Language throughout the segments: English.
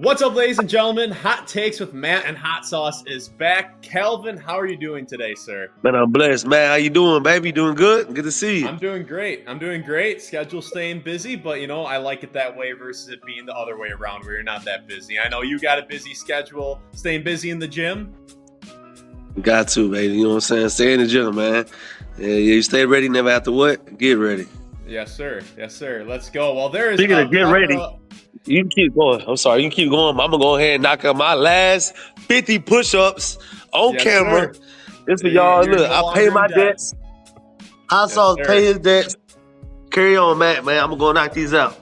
What's up, ladies and gentlemen? Hot Takes with Matt and Hot Sauce is back. Calvin, how are you doing today, sir? Man, I'm blessed, man. How you doing, baby? Doing good? Good to see you. I'm doing great. Schedule staying busy, but I like it that way versus it being the other way around where you're not that busy. I know you got a busy schedule, staying busy in the gym. Got to, baby. You know what I'm saying? Stay in the gym, man. Yeah, you stay ready, never have to what? Get ready. Yes, sir. Yes, sir. Let's go. Well, there is Speaking a of get ready, plethora. you can keep going. I'm sorry, you can keep going. I'm gonna go ahead and knock out my last 50 push-ups on Yes, camera. sir. This for y'all. You're Look, no I pay longer in my debt. debts. Hot Yes, sauce pay sir. his debts. Carry on, Matt, man. I'm gonna go knock these out.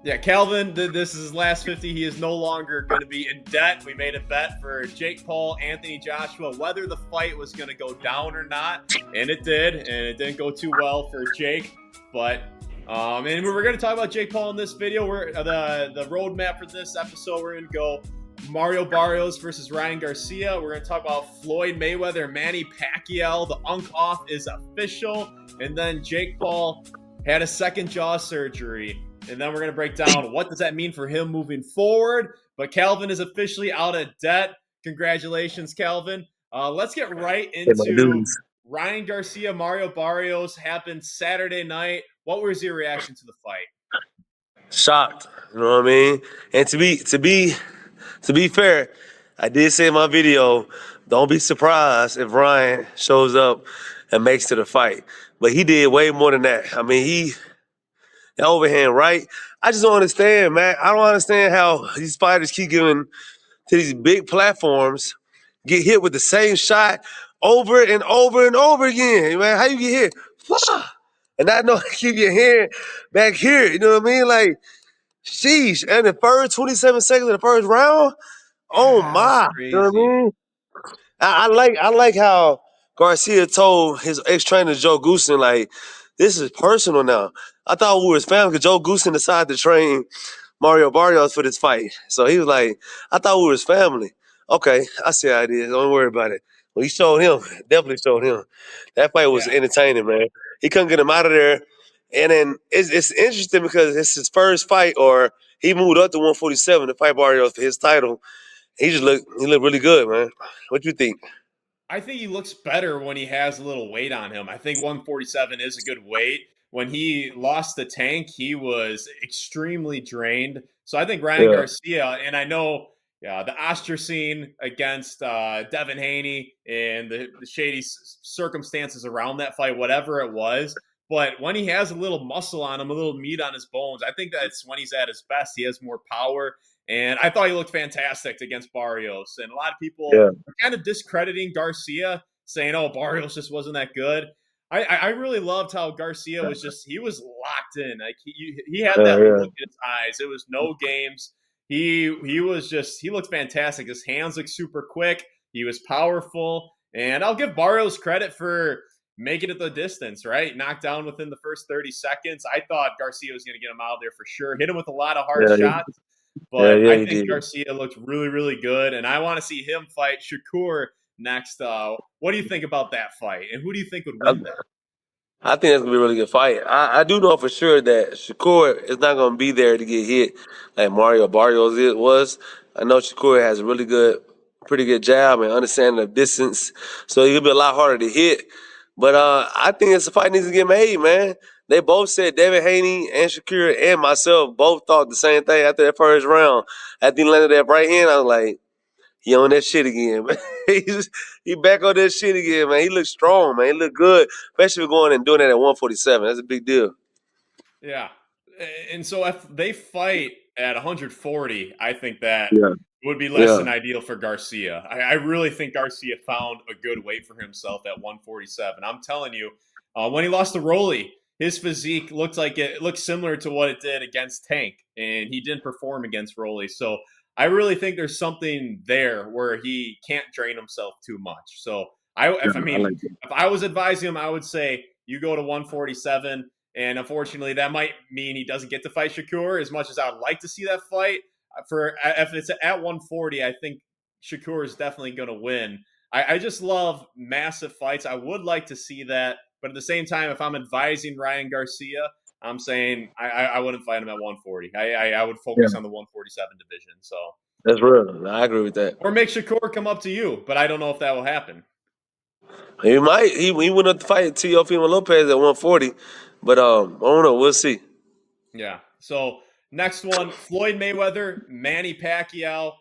Yeah, Calvin, this is his last 50. He is no longer going to be in debt. We made a bet for Jake Paul, Anthony Joshua, whether the fight was going to go down or not, and it did, and it didn't go too well for Jake. But and we're going to talk about Jake Paul in this video. We're the roadmap for this episode. We're going to go Mario Barrios versus Ryan Garcia. We're going to talk about Floyd Mayweather, Manny Pacquiao. The unk off is official, and then Jake Paul had a second jaw surgery. And then we're going to break down what does that mean for him moving forward. But Calvin is officially out of debt. Congratulations, Calvin. Let's get right Pay my into dues. Ryan Garcia, Mario Barrios happened Saturday night. What was your reaction to the fight? Shocked. You know what I mean? And to be fair, I did say in my video, don't be surprised if Ryan shows up and makes to the fight. But he did way more than that. I mean, the overhand right. I just don't understand, man. I don't understand how these fighters keep giving to these big platforms, get hit with the same shot over and over and over again. Man, how you get hit? And I know keep your hand back here. You know what I mean? Like, sheesh. And the first 27 seconds of the first round, oh Yeah, that's my. You know what I crazy. mean? I like how Garcia told his ex trainer Joe Goosen, like, this is personal now. I thought we were his family because Joe Goosen decided to train Mario Barrios for this fight. So he was like, I thought we were his family. Okay, I see how it is. Don't worry about it. Well, he showed him, definitely showed him. That fight was Yeah. entertaining, man. He couldn't get him out of there. And then it's interesting because it's his first fight, or he moved up to 147 to fight Barrios for his title. He looked really good, man. What you think? I think he looks better when he has a little weight on him. I think 147 is a good weight. When he lost the tank, he was extremely drained. So I think Ryan Yeah, Garcia, and I know the Ostracine against Devin Haney and the shady circumstances around that fight, whatever it was. But when he has a little muscle on him, a little meat on his bones, I think that's when he's at his best. He has more power. And I thought he looked fantastic against Barrios. And a lot of people yeah, kind of discrediting Garcia, saying, "Oh, Barrios just wasn't that good." I really loved how Garcia was he was locked in. Like he had that yeah. look in his eyes. It was no games. He was he looked fantastic. His hands looked super quick. He was powerful, and I'll give Barrios credit for making it the distance. Right, knocked down within the first 30 seconds. I thought Garcia was going to get him out of there for sure. Hit him with a lot of hard Yeah, shots. yeah, But yeah, I he think did. Garcia looked really, really good, and I want to see him fight Shakur next. What do you think about that fight, and who do you think would I, win that? I think that's gonna be a really good fight. I do know for sure that Shakur is not gonna be there to get hit like Mario Barrios was. I know Shakur has a pretty good jab and understanding of distance, so he'll be a lot harder to hit. But I think this fight needs to get made, man. They both said David Haney and Shakur and myself both thought the same thing after that first round. After he landed that right hand, I was like, he on that shit again, man. He back on that shit again, man. He looks strong, man. He look good, especially going and doing that at 147. That's a big deal. Yeah, and so if they fight at 140, I think that Yeah, would be less yeah, than ideal for Garcia. I really think Garcia found a good weight for himself at 147. I'm telling you, when he lost to Rolly, his physique looked like it looked similar to what it did against Tank, and he didn't perform against Rolly. So I really think there's something there where he can't drain himself too much. So yeah. I I mean, like that. if I was advising him, I would say you go to 147. And unfortunately, that might mean he doesn't get to fight Shakur as much as I would like to see that fight. For if it's at 140, I think Shakur is definitely going to win. I just love massive fights. I would like to see that, but at the same time, if I'm advising Ryan Garcia, I'm saying I wouldn't fight him at 140. I would Yeah, focus on the 147 division. So That's real. I agree with that. Or make Shakur come up to you, but I don't know if that will happen. He might. He went up to fight Teofimo Lopez at 140, but I don't know. We'll see. Yeah. So next one, Floyd Mayweather, Manny Pacquiao.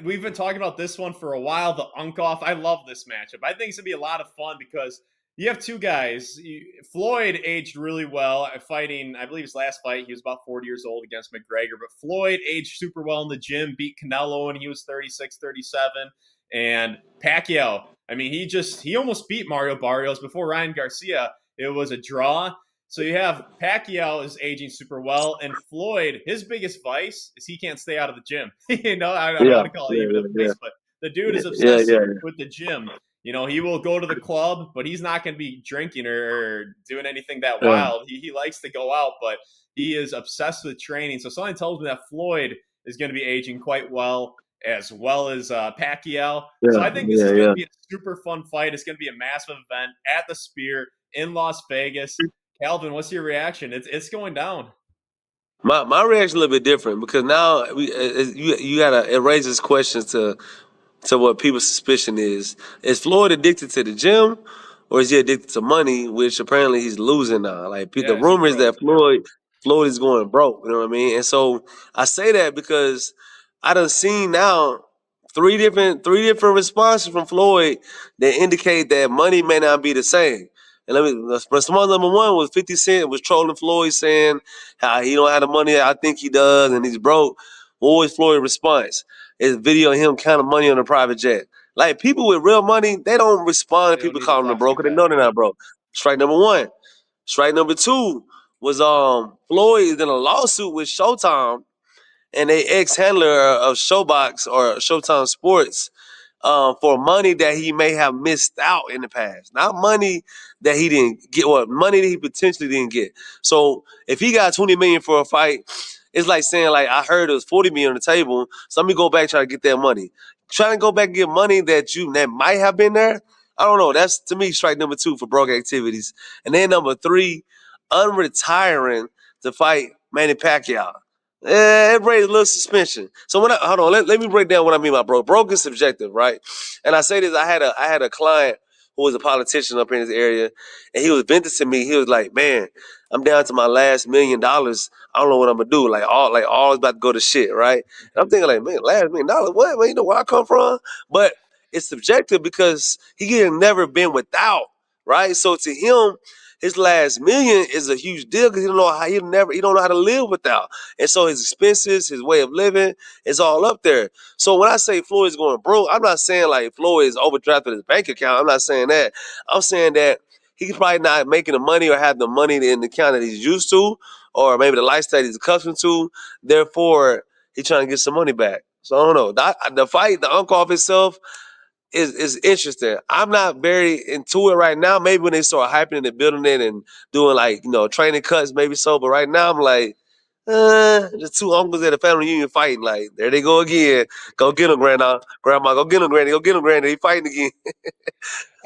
We've been talking about this one for a while. The Unkoff. I love this matchup. I think it's gonna be a lot of fun because you have two guys. Floyd aged really well fighting. I believe his last fight he was about 40 years old against McGregor, but Floyd aged super well in the gym. Beat Canelo when he was 36, 37, and Pacquiao. I mean, he almost beat Mario Barrios before Ryan Garcia. It was a draw. So you have Pacquiao is aging super well, and Floyd, his biggest vice is he can't stay out of the gym. I don't Yeah, want to call it yeah, even a yeah, vice, but the dude yeah, is yeah, obsessed yeah, with the gym. He will go to the club, but he's not going to be drinking or doing anything that yeah, wild. He likes to go out, but he is obsessed with training. So something tells me that Floyd is going to be aging quite well as Pacquiao. So yeah, I think this yeah, is going to yeah. be a super fun fight. It's going to be a massive event at the Spear in Las Vegas. Calvin, what's your reaction? It's going down. My reaction a little bit different because now you gotta it raises questions to what people's suspicion is. Is Floyd addicted to the gym, or is he addicted to money? Which apparently he's losing now. Like the Yeah, is he rumor is broke? that Floyd is going broke. You know what I mean? And so I say that because I done seen now three different responses from Floyd that indicate that money may not be the same. And response number one was 50 Cent was trolling Floyd saying how he don't have the money I think he does and he's broke. What was Floyd's response? Is video of him counting money on a private jet. Like people with real money, they don't respond to They don't people need to calling them flex broke like because they that. know they're not broke. Strike number one. Strike number two was Floyd is in a lawsuit with Showtime and they ex handler of Showbox or Showtime Sports for money that he may have missed out in the past, not money that he didn't get, or money that he potentially didn't get. So if he got 20 million for a fight, it's like saying like I heard it was 40 million on the table, so let me go back try to get that money. Trying to go back and get money that might have been there. I don't know. That's to me strike number two for broke activities, and then number three, unretiring to fight Manny Pacquiao. It raised a little suspension. So hold on, let me break down what I mean by broke. Broke is subjective, right? And I say this, I had a client who was a politician up in this area, and he was venting to me. He was like, "Man, I'm down to my last $1 million. I don't know what I'm gonna do. Like all is about to go to shit, right?" And I'm thinking like, man, last $1 million, what? Man, you know where I come from? But it's subjective because he had never been without, right? So to him, his last million is a huge deal because he don't know how to live without. And so his expenses, his way of living, is all up there. So when I say Floyd is going broke, I'm not saying like Floyd is overdrafted his bank account. I'm not saying that. I'm saying that he's probably not making the money or have the money in the account that he's used to, or maybe the lifestyle he's accustomed to. Therefore, he's trying to get some money back. So I don't know. The fight, the uncle itself, is interesting. I'm not very into it right now. Maybe when they start hyping it and building it and doing like training cuts, maybe so. But right now, I'm like, the two uncles at a family reunion fighting. Like there they go again. Go get them, grandma. Go get them, granny. Go get them, granny. They fighting again.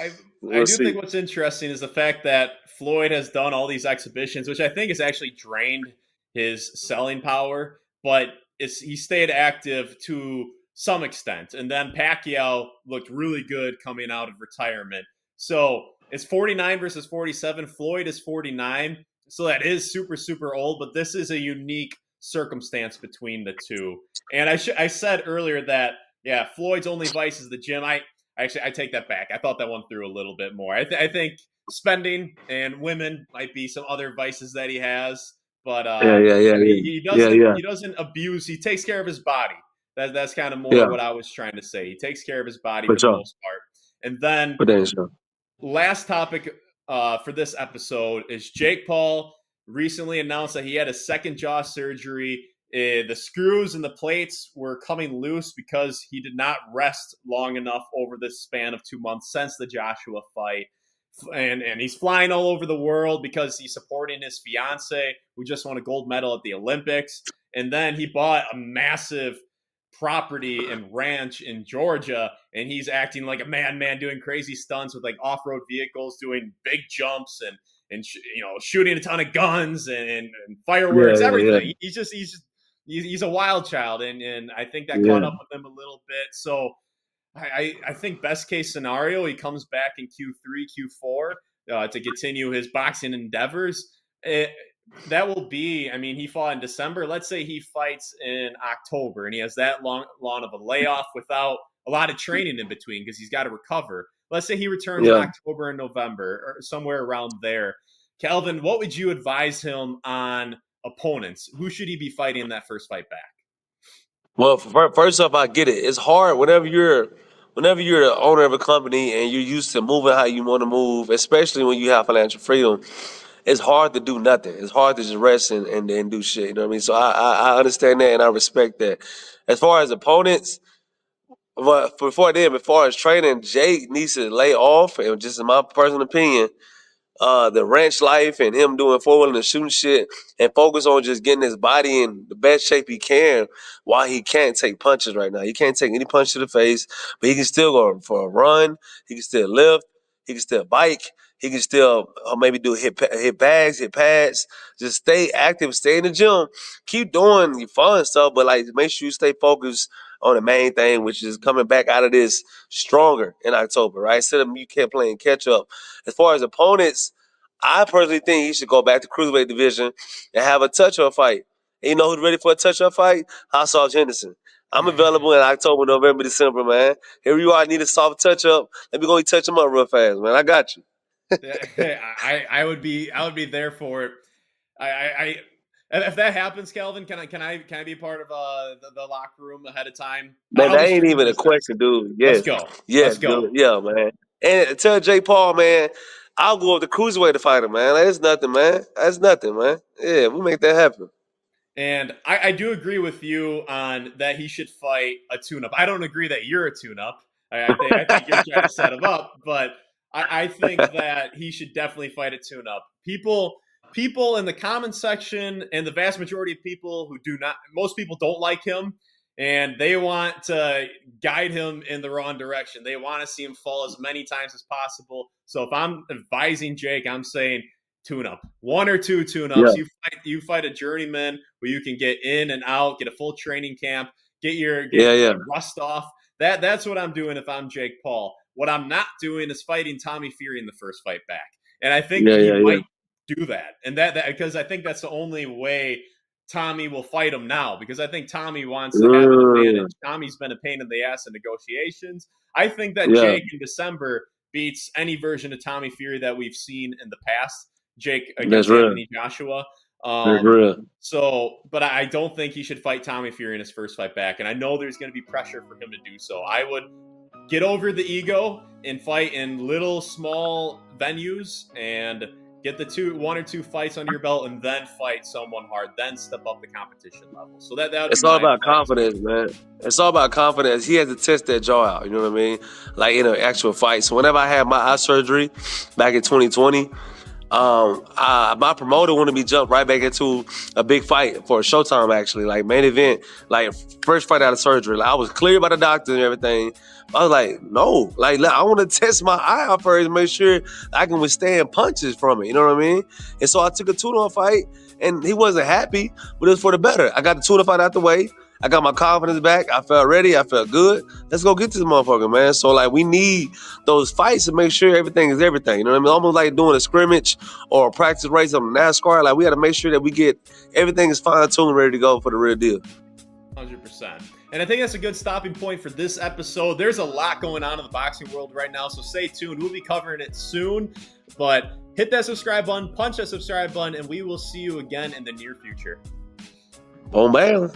I I We'll do think see. what's interesting is the fact that Floyd has done all these exhibitions, which I think has actually drained his selling power, but he stayed active to some extent. And then Pacquiao looked really good coming out of retirement. So it's 49 versus 47. Floyd is 49. So that is super, super old, but this is a unique circumstance between the two. And I said earlier that, yeah, Floyd's only vice is the gym. I take that back. I thought that one through a little bit more. I think spending and women might be some other vices that he has, but Yeah, yeah, yeah, he, yeah, he yeah, doesn't yeah, he doesn't abuse. He takes care of his body. That's kind of more yeah. what I was trying to say. He takes care of his body For for the sure. most part. And then For damn sure. last topic for this episode is Jake Paul recently announced that he had a second jaw surgery. The screws and the plates were coming loose because he did not rest long enough over this span of 2 months since the Joshua fight. And he's flying all over the world because he's supporting his fiance who just won a gold medal at the Olympics. And then he bought a massive property and ranch in Georgia, and he's acting like a madman, doing crazy stunts with like off-road vehicles, doing big jumps and shooting a ton of guns and Yeah, fireworks, yeah, yeah. everything. He's just he's a wild child, and I think that caught Yeah. up with him a little bit. So I think best case scenario, he comes back in Q3, Q4 to continue his boxing endeavors. That will be, I mean, he fought in December. Let's say he fights in October and he has that long of a layoff without a lot of training in between because he's got to recover. Let's say he returns in Yeah. October and November or somewhere around there. Calvin, what would you advise him on opponents? Who should he be fighting in that first fight back? Well, first off, I get it. It's hard whenever you're the owner of a company and you're used to moving how you want to move, especially when you have financial freedom. It's hard to do nothing. It's hard to just rest and do shit. You know what I mean? So I understand that and I respect that. As far as opponents, but before then, as far as training, Jake needs to lay off. And just in my personal opinion, the ranch life and him doing forward and shooting shit and focus on just getting his body in the best shape he can while he can't take punches right now. He can't take any punch to the face, but he can still go for a run. He can still lift. He can still bike. He can still maybe do hit bags, hit pads. Just stay active, stay in the gym. Keep doing your fun stuff, but like make sure you stay focused on the main thing, which is coming back out of this stronger in October, right? Instead of you kept playing catch up. As far as opponents, I personally think he should go back to cruiserweight division and have a touch-up fight. And you know who's ready for a touch-up fight? Hassel Henderson. I'm available in October, November, December, man. Here you are. I need a soft touch-up. Let me go and touch him up real fast, man. I got you. I would be there for it. I if that happens, Kelvin, can I be part of the locker room ahead of time? Man, I'll that be ain't streaming even a this next. question, dude. Let's Yes. go. Yes, Let's dude. go. Yeah, man. And tell Jake Paul, man, I'll go up the cruiserweight to fight him, man. That's nothing, man. That's nothing, man. Yeah, we make that happen. And I do agree with you on that he should fight a tune-up. I don't agree that you're a tune-up. I think you're trying to set him up, but I think that he should definitely fight a tune-up. People in the comment section and the vast majority of people who do not, most people don't like him, and they want to guide him in the wrong direction. They want to see him fall as many times as possible. So if I'm advising Jake, I'm saying tune up, one or two tune Yeah, ups. You fight a journeyman where you can get in and out, get a full training camp, yeah, get yeah, the rust off. That's what I'm doing if I'm Jake Paul. What I'm not doing is fighting Tommy Fury in the first fight back, and I think yeah, he yeah, yeah. might do that, and that because I think that's the only way Tommy will fight him now because I think Tommy wants to have an advantage. Mm, Tommy's been a pain in the ass in negotiations. I think that yeah, Jake in December beats any version of Tommy Fury that we've seen in the past. Jake that's against real. Anthony Joshua. That's real. So, but I don't think he should fight Tommy Fury in his first fight back. And I know there's going to be pressure for him to do so. I would get over the ego and fight in little small venues and get the one or two fights under your belt and then fight someone hard, then step up the competition level. So that would be It's all my about advice. confidence, man. It's all about confidence. He has to test that jaw out. You know what I mean? Like in an actual fight. So whenever I had my eye surgery back in 2020, my promoter wanted me to jump right back into a big fight for a Showtime, actually, like main event, like first fight out of surgery. Like I was cleared by the doctor and everything. I was like, no, like look, I want to test my eye out first and make sure I can withstand punches from it. You know what I mean? And so I took a tune-on fight, and he wasn't happy, but it was for the better. I got the tune-on fight out the way. I got my confidence back. I felt ready. I felt good. Let's go get this motherfucker, man. So like we need those fights to make sure everything is everything. You know what I mean? Almost like doing a scrimmage or a practice race on NASCAR. Like we got to make sure that we get everything is fine tuned, ready to go for the real deal. 100%. And I think that's a good stopping point for this episode. There's a lot going on in the boxing world right now, so stay tuned. We'll be covering it soon. But hit that subscribe button, punch that subscribe button, and we will see you again in the near future. Oh man.